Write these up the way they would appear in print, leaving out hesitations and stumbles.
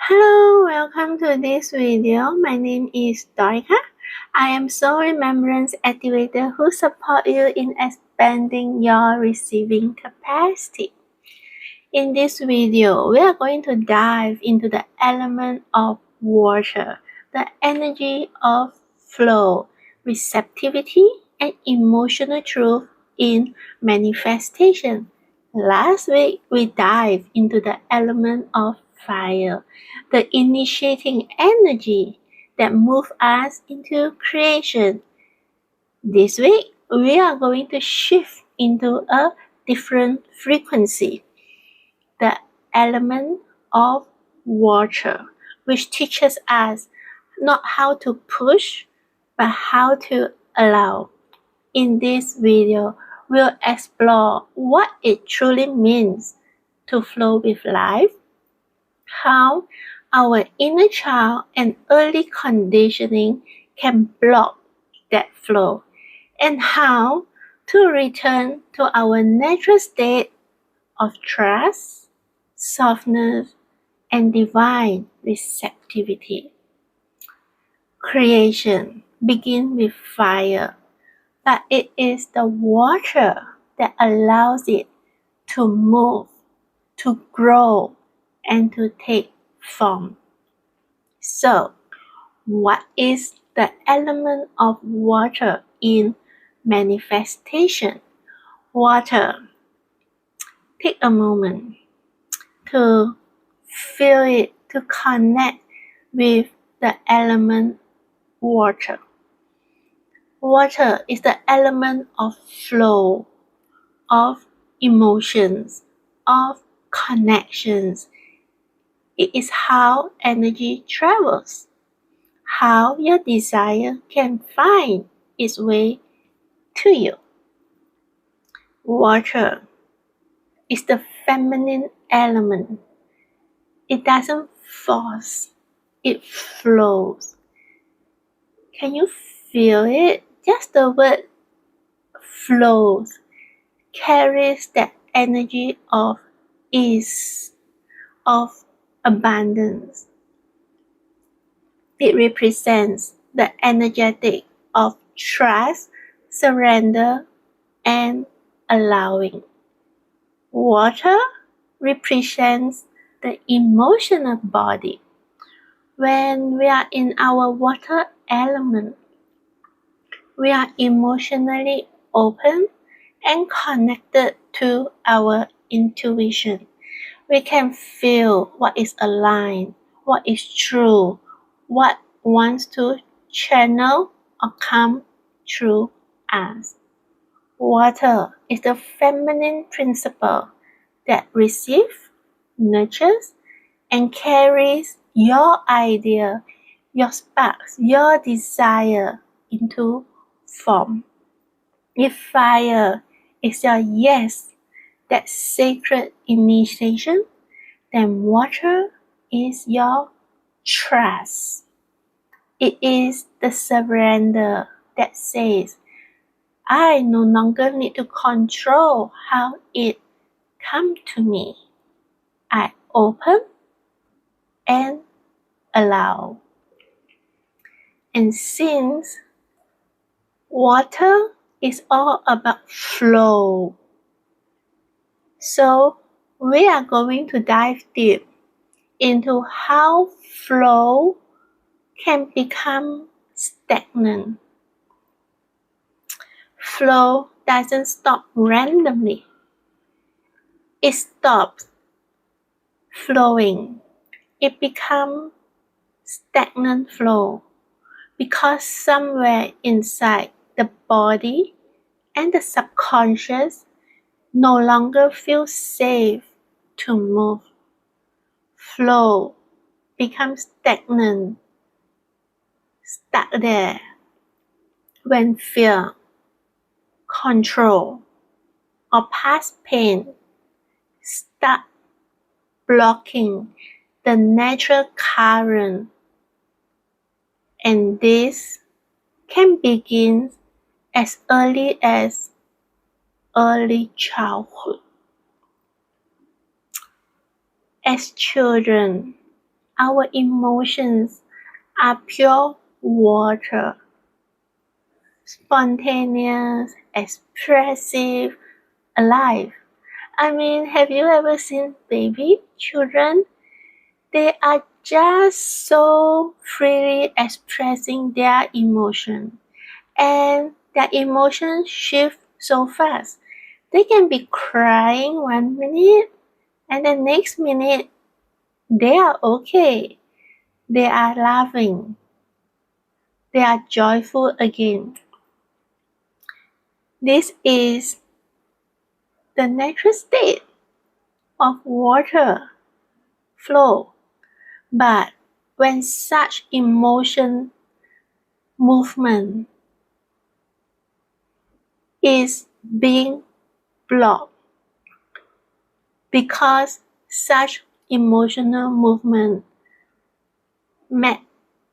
Hello, welcome to this video. My name is Dorika. I am Soul Remembrance Activator who support you in expanding your receiving capacity. In this video, we are going to dive into the element of water, the energy of flow, receptivity, and emotional truth in manifestation. Last week, we dived into the element of fire, the initiating energy that moves us into creation. This week, we are going to shift into a different frequency, the element of water, which teaches us not how to push, but how to allow. In this video, we'll explore what it truly means to flow with life, how our inner child and early conditioning can block that flow, and how to return to our natural state of trust, softness, and divine receptivity. Creation begins with fire, but it is the water that allows it to move, to grow, and to take form. So, what is the element of water in manifestation? Water. Take a moment to feel it, to connect with the element water. Water is the element of flow, of emotions, of connections. It is how energy travels, how your desire can find its way to you. Water is the feminine element. It doesn't force, it flows. Can you feel it? Just the word flows carries that energy of ease, of abundance. It represents the energetic of trust, surrender, and allowing. Water represents the emotional body. When we are in our water element, we are emotionally open and connected to our intuition. We can feel what is aligned, what is true, what wants to channel or come through us. Water is the feminine principle that receives, nurtures, and carries your idea, your sparks, your desire into form. If fire is your yes, that sacred initiation, then water is your trust. It is the surrender that says, I no longer need to control how it comes to me. I open and allow. And since water is all about flow, so we are going to dive deep into how flow can become stagnant. Flow doesn't stop randomly. It stops flowing. It becomes stagnant flow because somewhere inside the body and the subconscious no longer feels safe to move. Flow becomes stagnant, stuck there when fear, control, or past pain start blocking the natural current. And this can begin as early as early childhood. As children, our emotions are pure water, spontaneous, expressive, alive. I mean, have you ever seen baby children? They are just so freely expressing their emotion, and their emotions shift so fast. They can be crying 1 minute, and the next minute they are okay. They are laughing. They are joyful again. This is the natural state of water flow. But when such emotion movement is being blocked because such emotional movement met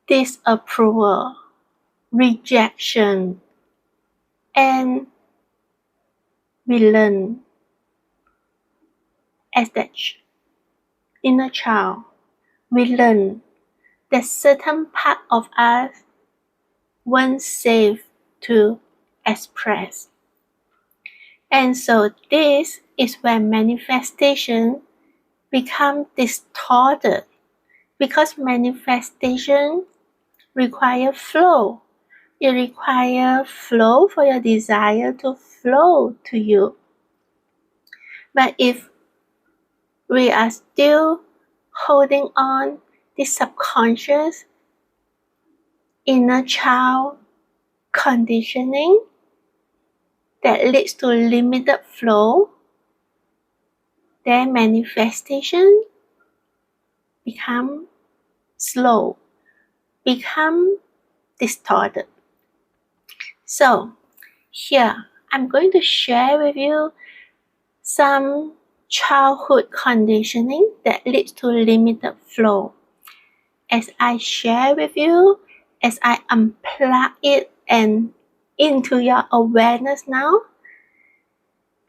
disapproval, rejection, and we learn as that inner child, we learn that certain part of us weren't safe to express. And so this is when manifestation become distorted, because manifestation require flow. It requires flow for your desire to flow to you. But if we are still holding on this subconscious inner child conditioning that leads to limited flow, then manifestation become slow, become distorted. So here I'm going to share with you some childhood conditioning that leads to limited flow. As I share with you, as I unplug it and into your awareness now,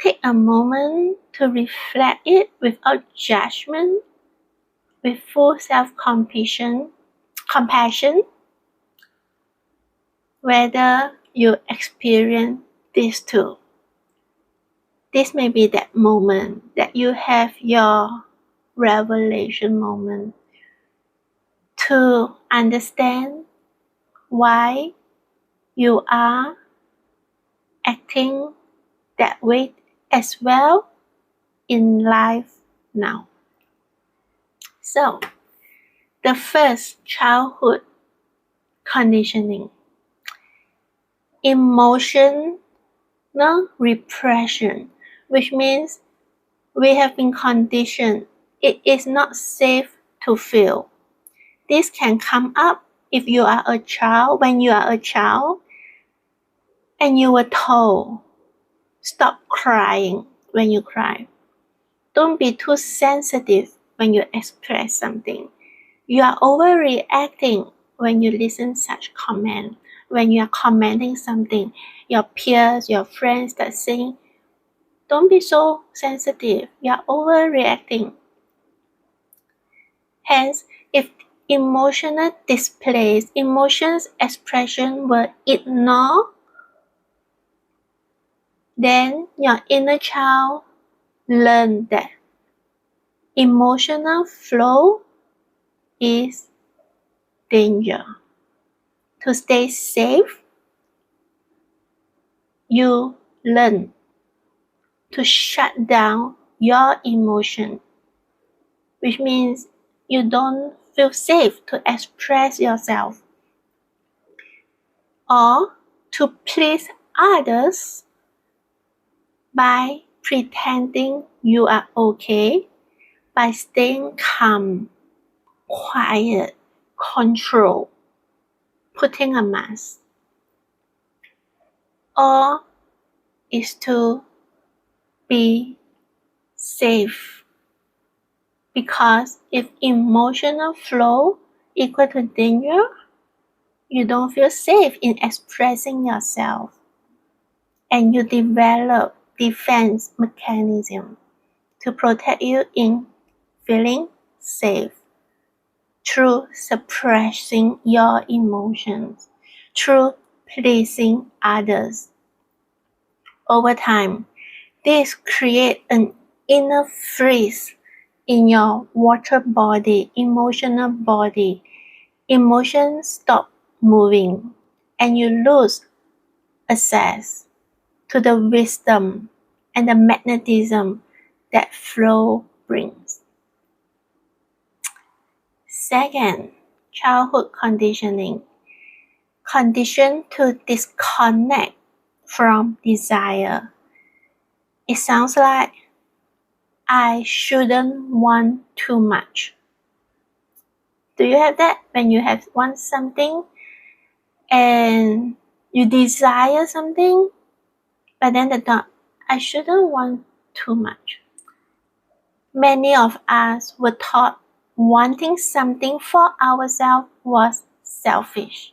take a moment to reflect it without judgment, with full compassion, whether you experience this too. This may be that moment that you have your revelation moment to understand why you are acting that way as well in life now. So, the first childhood conditioning, emotional repression, which means we have been conditioned. It is not safe to feel. This can come up if you are a child, when you are a child, and you were told, stop crying when you cry. Don't be too sensitive when you express something. You are overreacting when you listen such comment. When you are commenting something, your peers, your friends that saying, don't be so sensitive. You are overreacting. Hence, if emotional displays, emotions expression were ignored, then your inner child learn that emotional flow is danger. To stay safe, you learn to shut down your emotion, which means you don't feel safe to express yourself, or to please others by pretending you are okay, by staying calm, quiet, control, putting a mask, or is to be safe. Because if emotional flow equal to danger, you don't feel safe in expressing yourself, and you develop defense mechanism to protect you in feeling safe, through suppressing your emotions, through pleasing others. Over time, this creates an inner freeze in your water body, emotional body. Emotions stop moving and you lose access to the wisdom and the magnetism that flow brings. Second, childhood conditioning. Conditioned to disconnect from desire. It sounds like I shouldn't want too much. Do you have that when you have want something and you desire something, but then the thought, I shouldn't want too much. Many of us were taught wanting something for ourselves was selfish.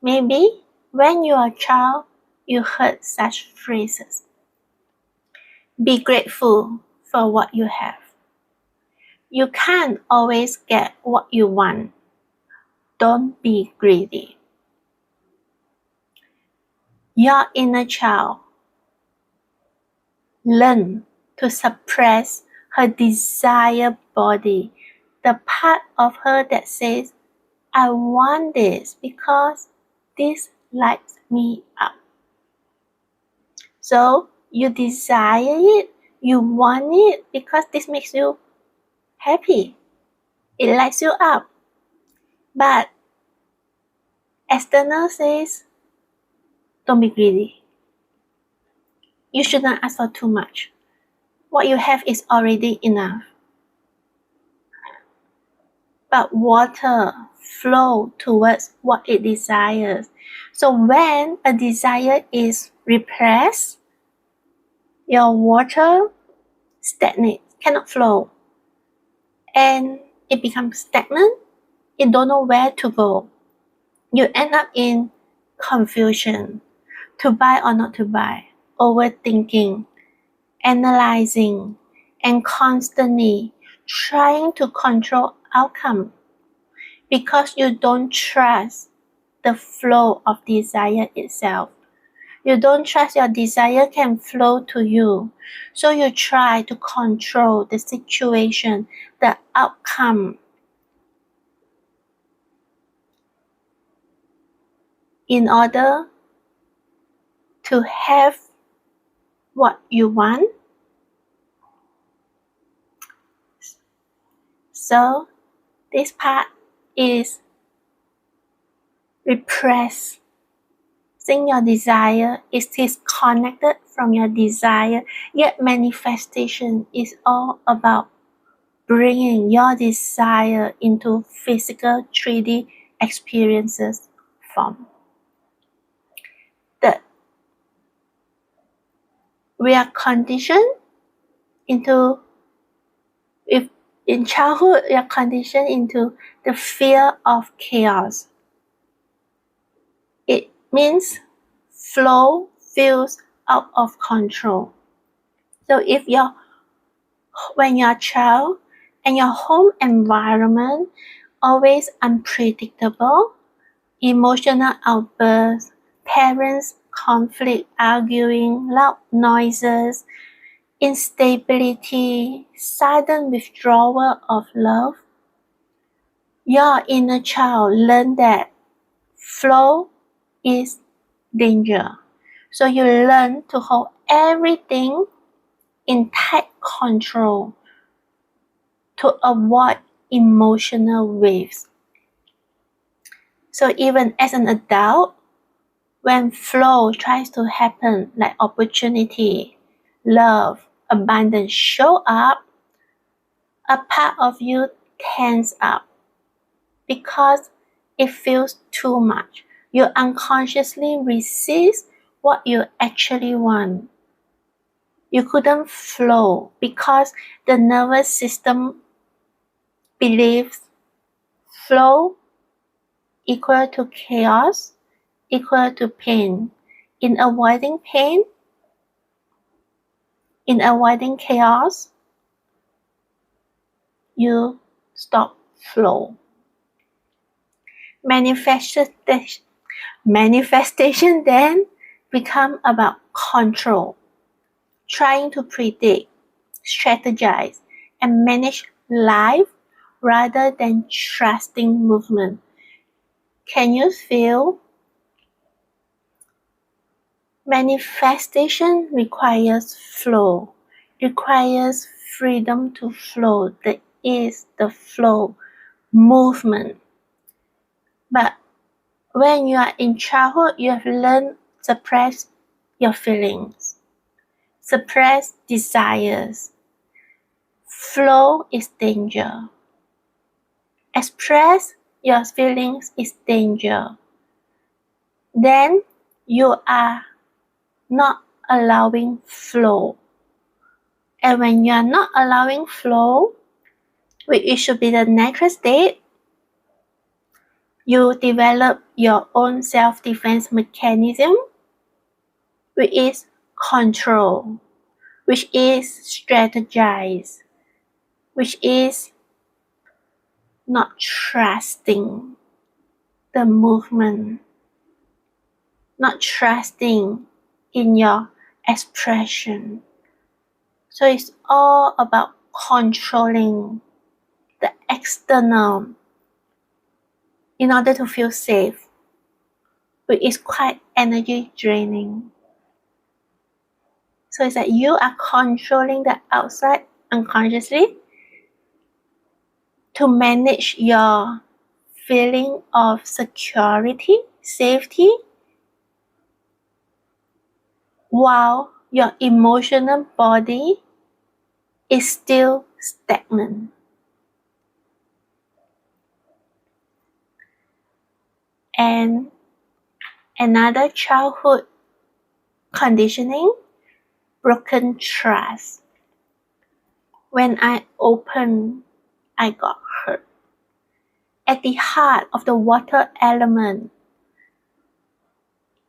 Maybe when you are a child, you heard such phrases. Be grateful for what you have. You can't always get what you want. Don't be greedy. Your inner child learn to suppress her desire body, the part of her that says, I want this because this lights me up. So you desire it, you want it because this makes you happy. It lights you up. But external says, don't be greedy. You should not ask for too much. What you have is already enough. But water flows towards what it desires. So when a desire is repressed, your water stagnates, cannot flow. And it becomes stagnant. You don't know where to go. You end up in confusion, to buy or not to buy, overthinking, analyzing, and constantly trying to control outcome because you don't trust the flow of desire itself. You don't trust your desire can flow to you. So you try to control the situation, the outcome, in order to have what you want. So this part is repressing your desire, is disconnected from your desire, yet manifestation is all about bringing your desire into physical 3D experiences form. Third, we are conditioned into, if in childhood, we are conditioned into the fear of chaos. It means flow feels out of control. So when you're a child and your home environment always unpredictable, emotional outbursts, parents conflict, arguing, loud noises, instability, sudden withdrawal of love, your inner child learn that flow is danger. So you learn to hold everything in tight control to avoid emotional waves. So even as an adult, when flow tries to happen, like opportunity, love, abundance show up, a part of you tense up because it feels too much. You unconsciously resist what you actually want. You couldn't flow because the nervous system believes flow equal to chaos, equal to pain. In avoiding pain, in avoiding chaos, you stop flow. Manifestation then become about control, trying to predict, strategize, and manage life rather than trusting movement. Can you feel? Manifestation requires flow, requires freedom to flow, the ease, the flow, movement. But when you are in childhood, you have learned to suppress your feelings, suppress desires. Flow is danger. Express your feelings is danger. Then you are not allowing flow. And when you are not allowing flow, which should be the natural state, you develop your own self-defense mechanism, which is control, which is strategize, which is not trusting the movement, not trusting in your expression. So it's all about controlling the external in order to feel safe, which is quite energy draining. So it's that you are controlling the outside unconsciously to manage your feeling of security, safety, while your emotional body is still stagnant. And another childhood conditioning, broken trust. When I opened, I got hurt. At the heart of the water element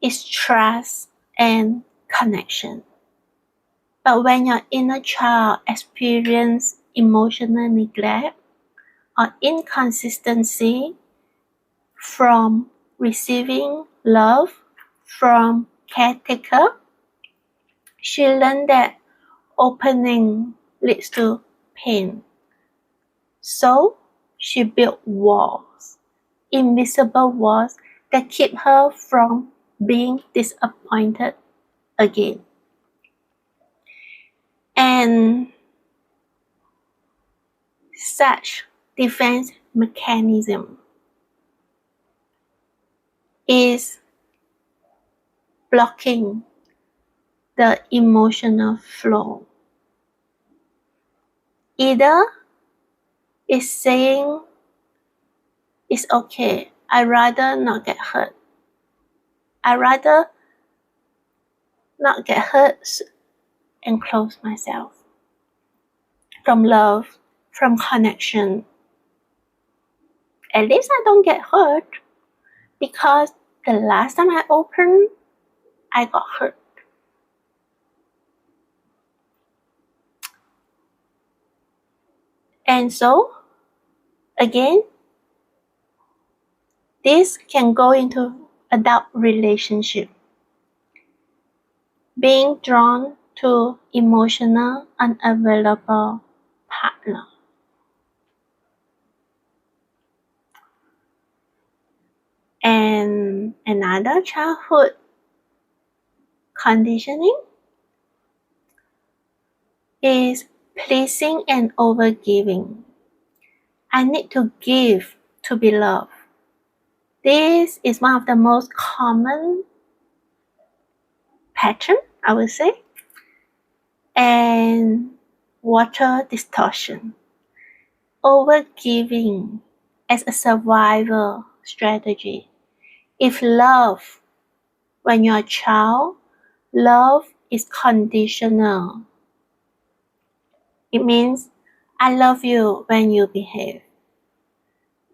is trust and connection. But when your inner child experiences emotional neglect or inconsistency from receiving love from caretaker, she learned that opening leads to pain. So she built walls, invisible walls that keep her from being disappointed again. And such defense mechanism is blocking the emotional flow. Either it's saying it's okay, I'd rather not get hurt. I'd rather not get hurt and close myself from love, from connection. At least I don't get hurt, because the last time I opened, I got hurt. And so, again, this can go into adult relationship. Being drawn to emotional, unavailable partner. And another childhood conditioning is pleasing and overgiving. I need to give to be loved. This is one of the most common pattern, I would say. And water distortion. Overgiving as a survival strategy. If love, when you're a child, love is conditional. It means I love you when you behave.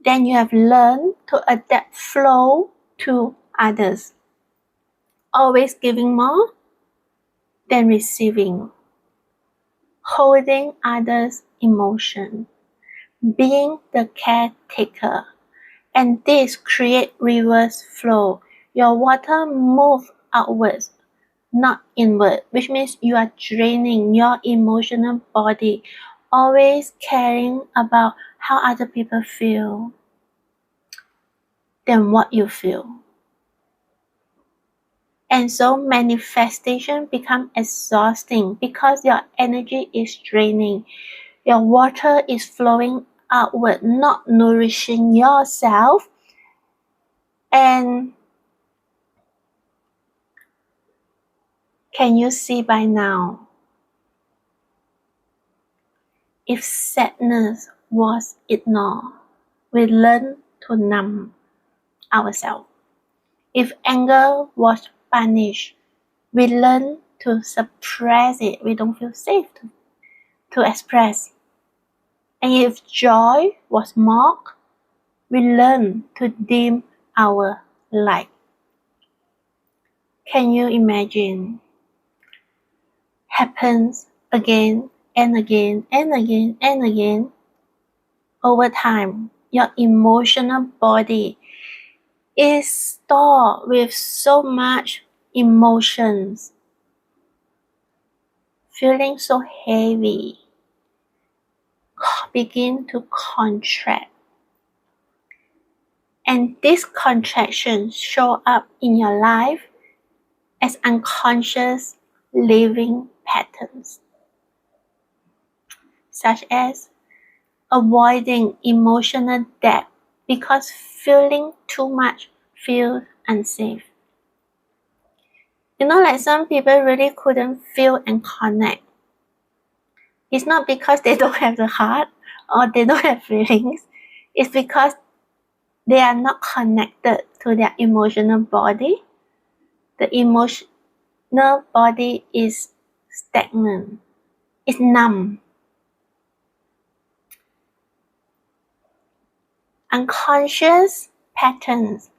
Then you have learned to adapt flow to others. Always giving more than receiving. Holding others' emotion. Being the caretaker. and this creates reverse flow. Your water moves outwards, not inward, which means you are draining your emotional body, always caring about how other people feel than what you feel. And so manifestation becomes exhausting because your energy is draining. Your water is flowing outward, not nourishing yourself. And can you see by now? If sadness was ignored, we learn to numb ourselves. If anger was punished, we learn to suppress it. We don't feel safe to express. And if joy was mocked, we learn to dim our light. Can you imagine? Happens again and again and again and again. Over time, your emotional body is stored with so much emotions, feeling so heavy, begin to contract. And this contraction show up in your life as unconscious living patterns, such as avoiding emotional depth because feeling too much feels unsafe. Like some people really couldn't feel and connect. It's not because they don't have the heart or they don't have feelings. It's because they are not connected to their emotional body. The emotional body is stagnant. It's numb. Unconscious patterns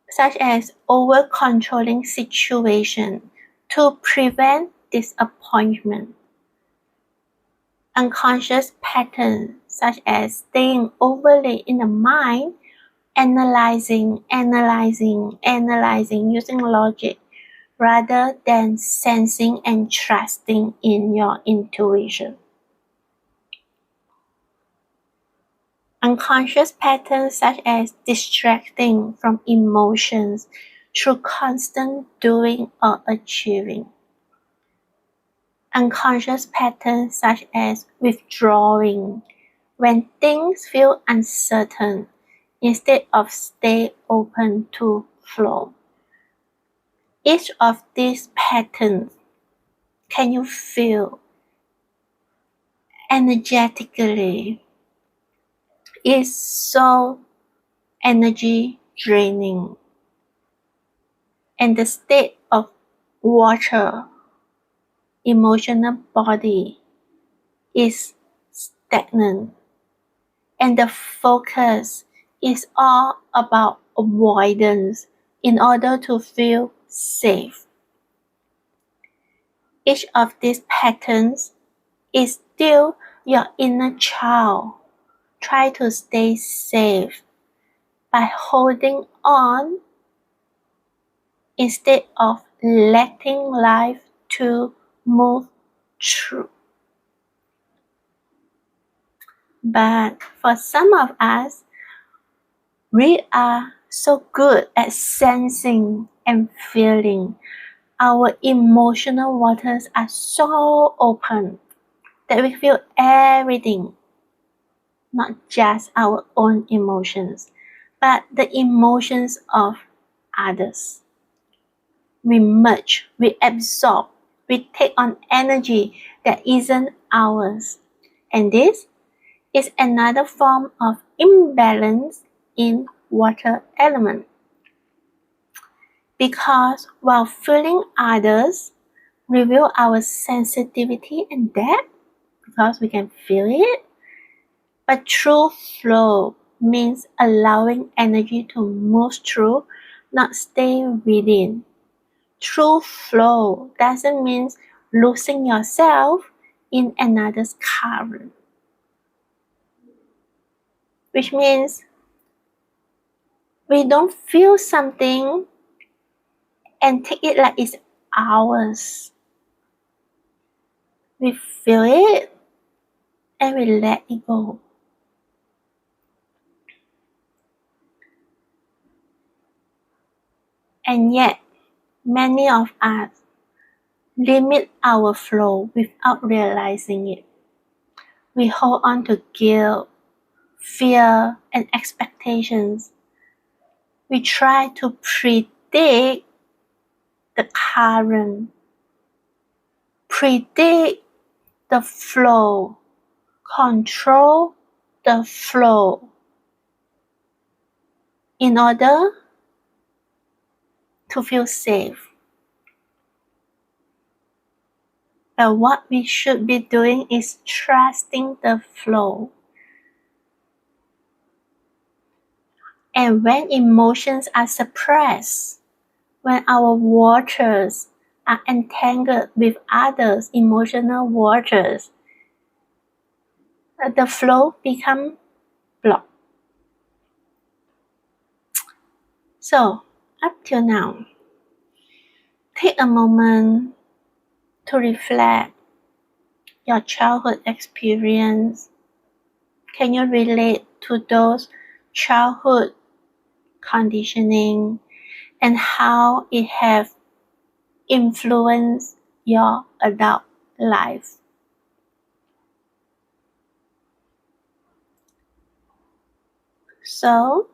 such as over-controlling situation to prevent disappointment. Unconscious patterns such as staying overly in the mind, analyzing using logic rather than sensing and trusting in your intuition. Unconscious patterns such as distracting from emotions through constant doing or achieving. Unconscious patterns such as withdrawing when things feel uncertain instead of stay open to flow. Each of these patterns can you feel energetically is so energy draining, and the state of water emotional body is stagnant, and the focus is all about avoidance in order to feel safe. Each of these patterns is still your inner child. Try to stay safe by holding on instead of letting life to move through. But for some of us, we are so good at sensing and feeling. Our emotional waters are so open that we feel everything, not just our own emotions, but the emotions of others. We merge, we absorb, we take on energy that isn't ours. And this is another form of imbalance in water element. Because while feeling others reveal our sensitivity and depth, because we can feel it, but true flow means allowing energy to move through, not stay within. True flow doesn't mean losing yourself in another's current, which means We don't feel something and take it like it's ours. We feel it and we let it go. And yet, many of us limit our flow without realizing it. We hold on to guilt, fear, and expectations. We try to predict the current, predict the flow, control the flow in order to feel safe. But what we should be doing is trusting the flow. And when emotions are suppressed, when our waters are entangled with others' emotional waters, the flow becomes blocked. So, up till now, take a moment to reflect your childhood experience. Can you relate to those childhood conditioning and how it has influenced your adult life? So,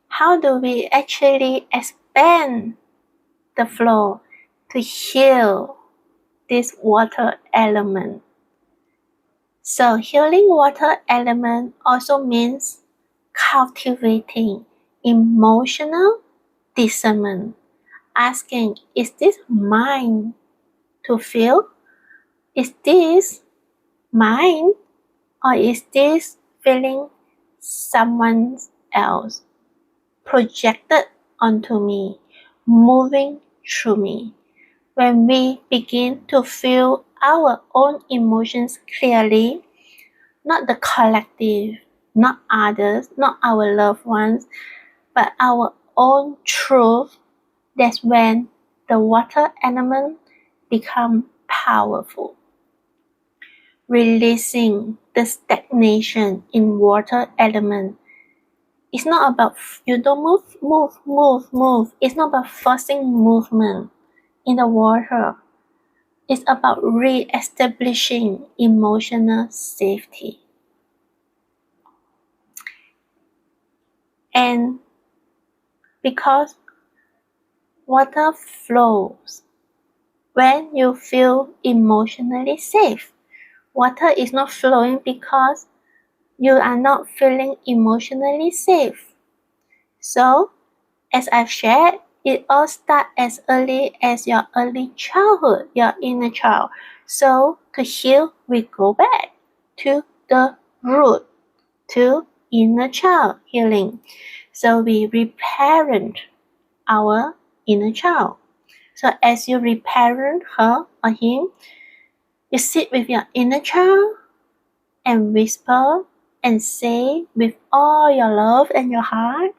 how do we actually expand the flow to heal this water element? So, healing water element also means cultivating emotional discernment, asking, is this mine to feel? Is this mine, or is this feeling someone else projected onto me, moving through me? When we begin to feel our own emotions clearly, not the collective, not others, not our loved ones, but our own truth, that's when the water element becomes powerful. Releasing the stagnation in water element. It's not about you don't move. It's not about forcing movement in the water. It's about re-establishing emotional safety. And because water flows when you feel emotionally safe. Water is not flowing because you are not feeling emotionally safe. So, as I've shared, it all starts as early as your early childhood, your inner child. So, to heal, we go back to the root, to inner child healing. So, we reparent our inner child. So, as you reparent her or him, you sit with your inner child and whisper and say with all your love and your heart,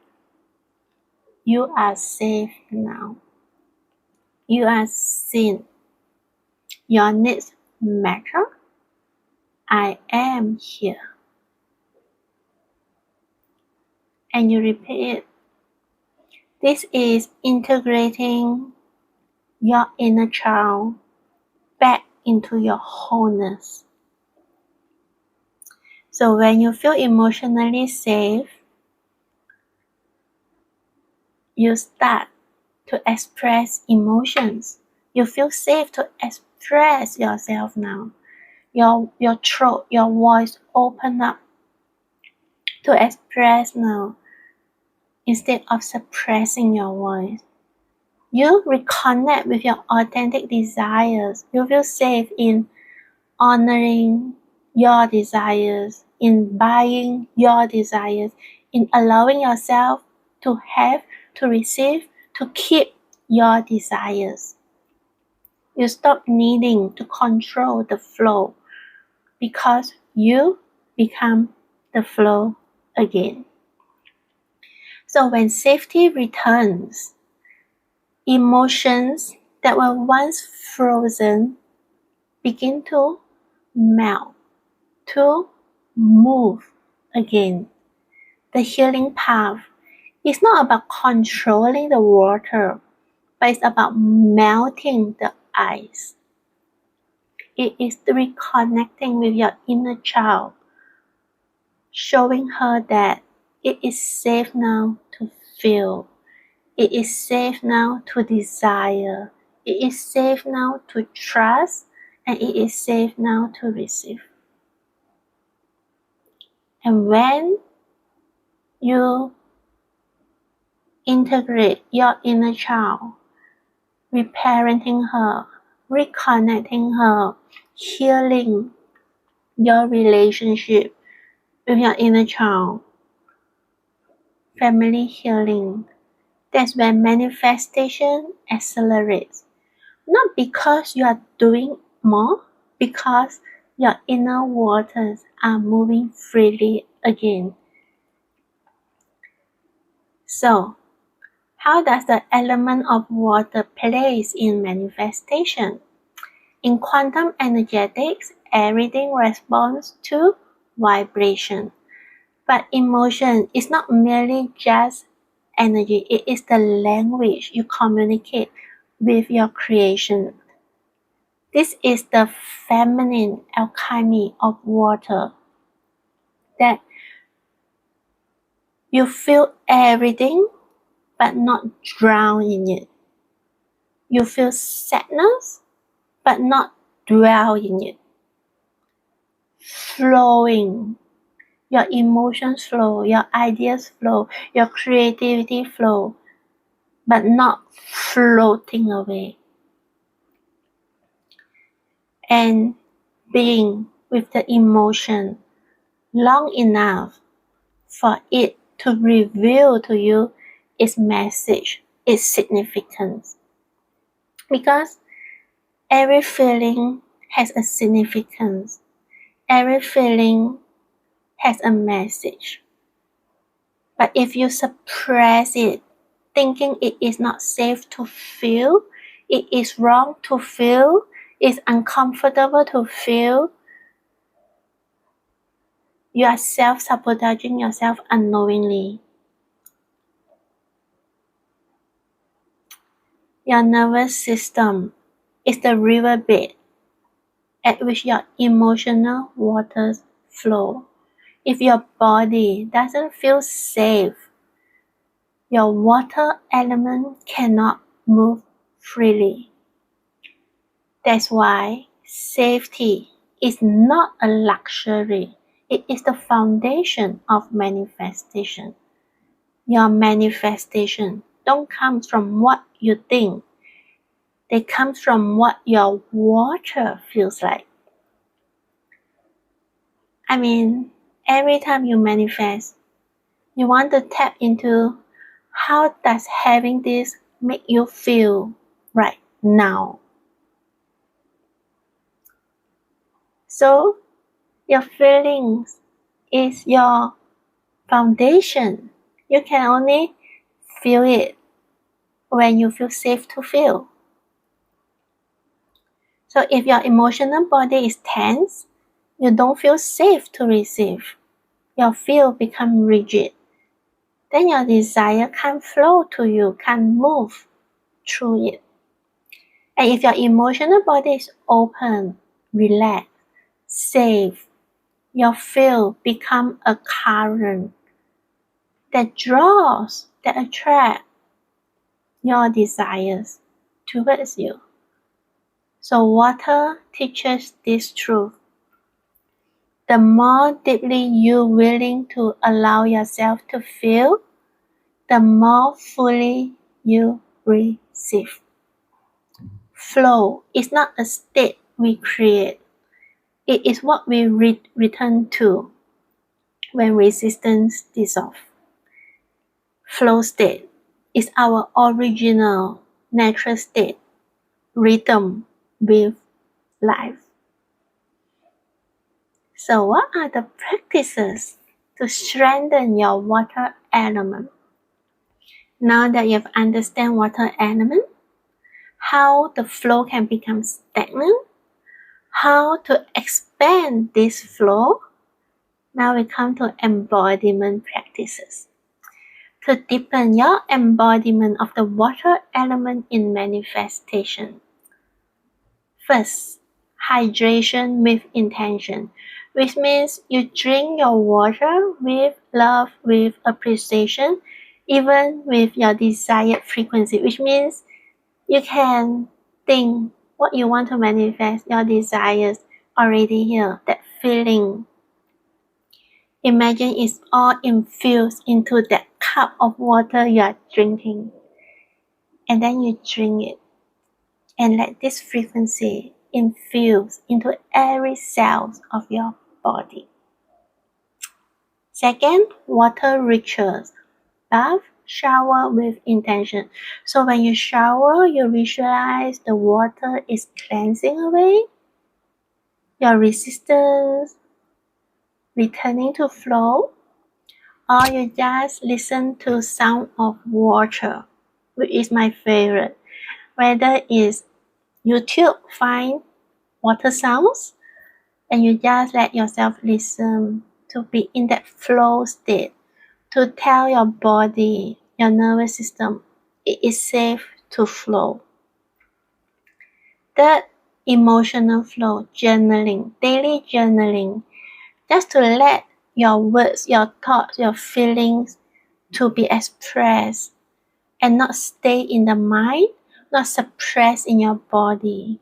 you are safe now. You are seen. Your needs matter. I am here. And you repeat it. This is integrating your inner child back into your wholeness. So when you feel emotionally safe, you start to express emotions. You feel safe to express yourself now. Your throat, your voice open up to express now instead of suppressing your voice. You reconnect with your authentic desires. You feel safe in honoring your desires, in buying your desires, in allowing yourself to have, to receive, to keep your desires. You stop needing to control the flow because you become the flow again. So when safety returns, emotions that were once frozen begin to melt, to move again. The healing path is not about controlling the water, but it's about melting the ice. It is reconnecting with your inner child, showing her that it is safe now to feel. It is safe now to desire. It is safe now to trust. And it is safe now to receive. And when you integrate your inner child, reparenting her, reconnecting her, healing your relationship with your inner child, family healing, that's when manifestation accelerates. Not because you are doing more, because your inner waters are moving freely again. So, how does the element of water plays in manifestation? In quantum energetics, everything responds to vibration. But emotion is not merely just energy, it is the language you communicate with your creation. This is the feminine alchemy of water, that you feel everything but not drown in it. You feel sadness but not dwell in it. Flowing. Your emotions flow, your ideas flow, your creativity flow, but not floating away. And being with the emotion long enough for it to reveal to you its message, its significance. Because every feeling has a significance. Every feeling has a message. But if you suppress it, thinking it is not safe to feel, it is wrong to feel, it's uncomfortable to feel, you are self-sabotaging yourself unknowingly. Your nervous system is the riverbed at which your emotional waters flow. If your body doesn't feel safe, your water element cannot move freely. That's why safety is not a luxury. It is the foundation of manifestation. Your manifestation don't come from what you think. They come from what your water feels like. I mean, every time you manifest, you want to tap into how does having this make you feel right now. So, your feelings is your foundation. You can only feel it when you feel safe to feel. So if your emotional body is tense, you don't feel safe to receive. Your field becomes rigid. Then your desire can't flow to you, can't move through it. And if your emotional body is open, relaxed, safe, your field becomes a current that draws, that attracts your desires towards you. So water teaches this truth. The more deeply you're willing to allow yourself to feel, the more fully you receive. Flow is not a state we create. It is what we return to when resistance dissolves. Flow state is our original natural state, rhythm with life. So what are the practices to strengthen your water element? Now that you've understand water element, how the flow can become stagnant, how to expand this flow, now we come to embodiment practices. To deepen your embodiment of the water element in manifestation. First, hydration with intention, which means you drink your water with love, with appreciation, even with your desired frequency, which means you can think what you want to manifest, your desires already here, that feeling. Imagine it's all infused into that cup of water you are drinking. And then you drink it. And let this frequency infuse into every cell of your body. Second, water rituals. Bath, shower with intention. So when you shower, you visualize the water is cleansing away your resistance, returning to flow, or you just listen to sound of water, which is my favorite. Whether it's YouTube, find water sounds, and you just let yourself listen to be in that flow state, to tell your body, your nervous system, it is safe to flow. Third, emotional flow, journaling, daily journaling, just to let your words, your thoughts, your feelings to be expressed and not stay in the mind, not suppressed in your body.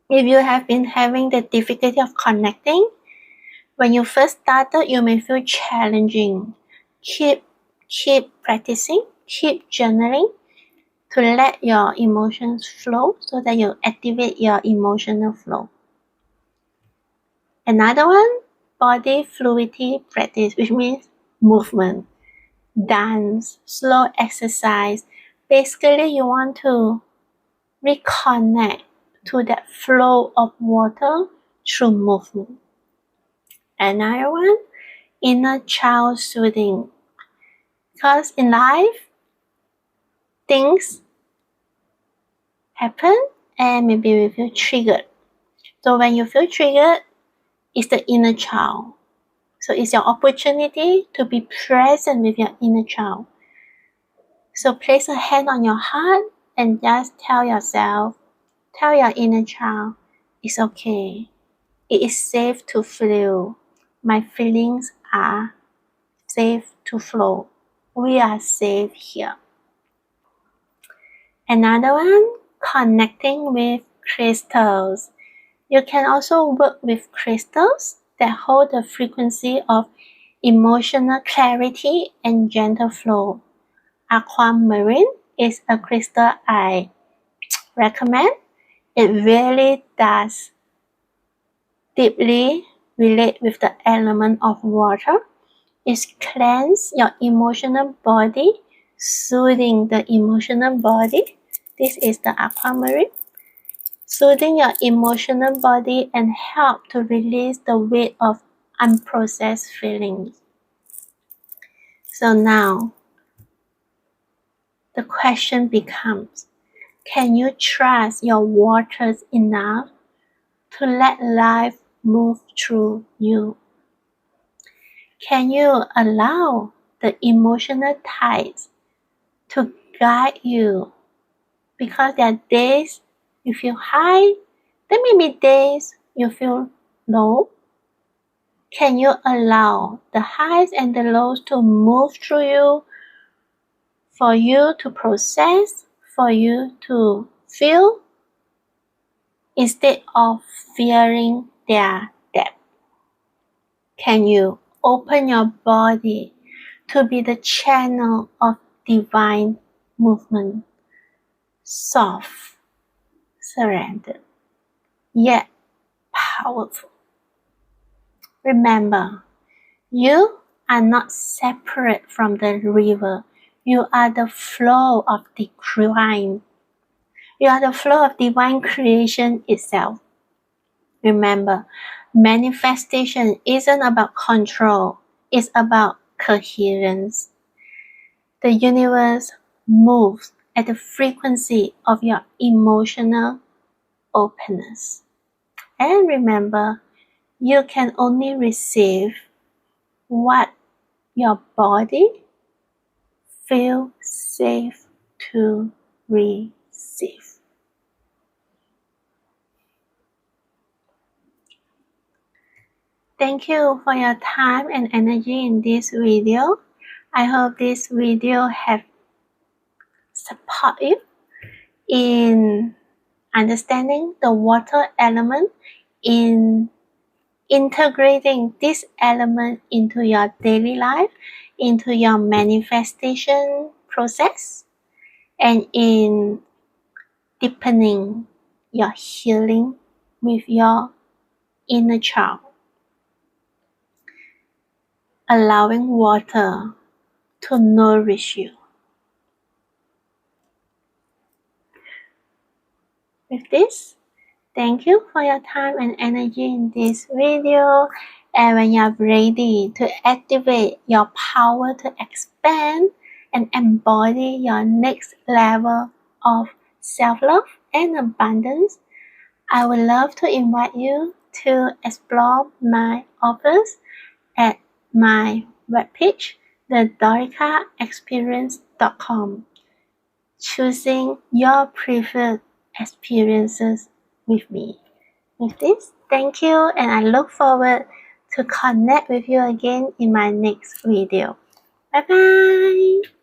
If you have been having the difficulty of connecting, when you first started, you may feel challenging. Keep practicing, keep journaling to let your emotions flow so that you activate your emotional flow. Another one, body fluidity practice, which means movement, dance, slow exercise. Basically, you want to reconnect to that flow of water through movement. Another one, inner child soothing. Because in life, things happen and maybe we feel triggered. So when you feel triggered, it's the inner child. So it's your opportunity to be present with your inner child. So place a hand on your heart and just tell yourself, tell your inner child, it's okay. It is safe to feel. My feelings are safe to flow. We are safe here. Another one, connecting with crystals. You can also work with crystals that hold the frequency of emotional clarity and gentle flow. Aquamarine is a crystal I recommend. It really does deeply relate with the element of water. It cleanses your emotional body, soothing the emotional body. This is the aquamarine. Soothing your emotional body and help to release the weight of unprocessed feelings. So now, the question becomes, can you trust your waters enough to let life move through you? Can you allow the emotional tides to guide you? Because there are days you feel high, there may be days you feel low. Can you allow the highs and the lows to move through you, for you to process, for you to feel, instead of fearing their depth? Can you open your body to be the channel of divine movement? Soft, surrendered, yet powerful. Remember, you are not separate from the river. You are the flow of the divine. You are the flow of divine creation itself. Remember, manifestation isn't about control. It's about coherence. The universe moves at the frequency of your emotional openness. And remember, you can only receive what your body feels safe to receive. Thank you for your time and energy in this video. I hope this video have support you in understanding the water element, in integrating this element into your daily life, into your manifestation process, and in deepening your healing with your inner child. Allowing water to nourish you. With this, thank you for your time and energy in this video. And when you're ready to activate your power to expand and embody your next level of self-love and abundance, I would love to invite you to explore my offers at my webpage, thedoricaexperience.com. Choosing your preferred experiences with me. With this, thank you, and I look forward to connect with you again in my next video. Bye bye!